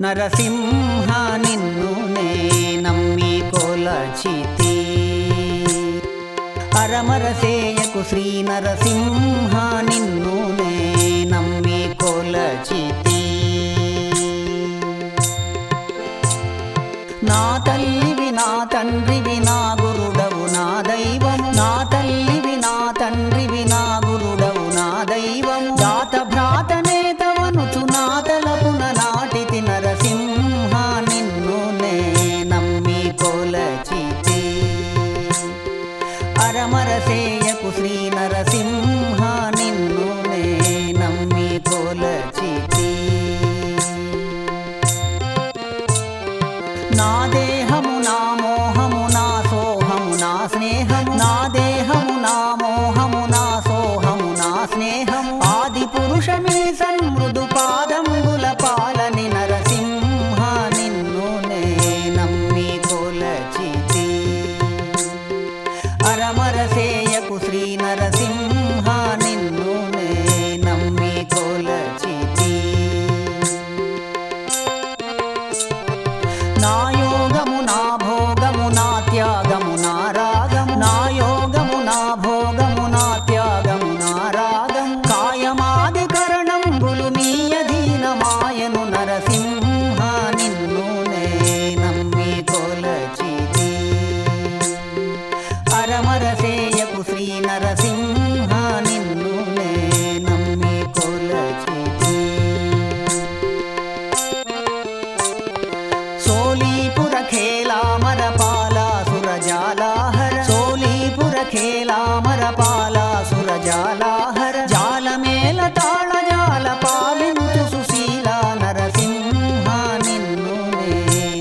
నరసింహ నిన్ను నే నమ్మి కొలచితి అరమరసేయకు శ్రీ నరసింహ నిన్ను నే నమ్మి కొలచితి నా తల్లివి నా తండ్రివి నా గురుడవు నా దైవము నా తల్లివి నా తండ్రివి నా గురుడవు నా దైవము జాత భ్రాతనే తవనుచు నా తలపున నాటితి నరసింహ నిన్ను నే నమ్మి కొలచితి అరమరసేయకు శ్రీ నరసింహ నిన్ను నే నమ్మి కొలచితి నా దేహము నా మోహము నా సోహము నా స్నేహము నా దేహము నా మోహము నా సోహము నా స్నేహము ఆది పురుషమీ సన్మృదు పాదంబుల పాలని నరసింహ నిన్ను నే నమ్మి కొలచితి అరమరసేయకు శ్రీ నరసింహ నిన్ను నే నమ్మి కొలచితి నా యోగము నా భోగము నా త్యాగము నా రాగము నా యోగము నా భోగము నా త్యాగము నా రాగము కాయమాది కరణంబులు నీ అధీనమాయను నరసింహ నిన్ను నే నమ్మి కొలచితి అరమరసేయకు శ్రీ నరసింహ నిన్ను నే నమ్మి కొలచితి సోలీపుర ఖేలామర పాలాసుర జాలాహర సోలీపుర ఖేలామర పాలాసుర జాలాహర జాలమేల తాళ జాల పాలించు సుశీల నరసింహ నిన్ను నే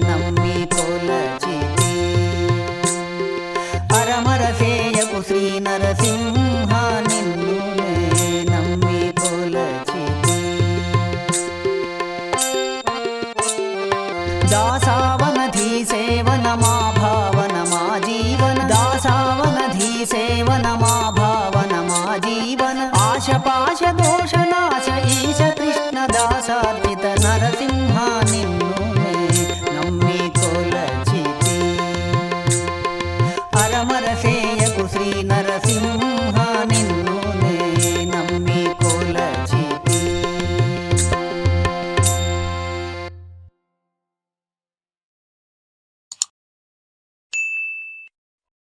నమ్మి కొలచితి అరమరసేయకు శ్రీ నరసింహ నిన్ను నే నమ్మి కొలచితి దాసావనధీ సేవన మా భావన మా జీవన దాసావనధీ సేవన మా భావన మా జీవన ఆశపాశ దోషనా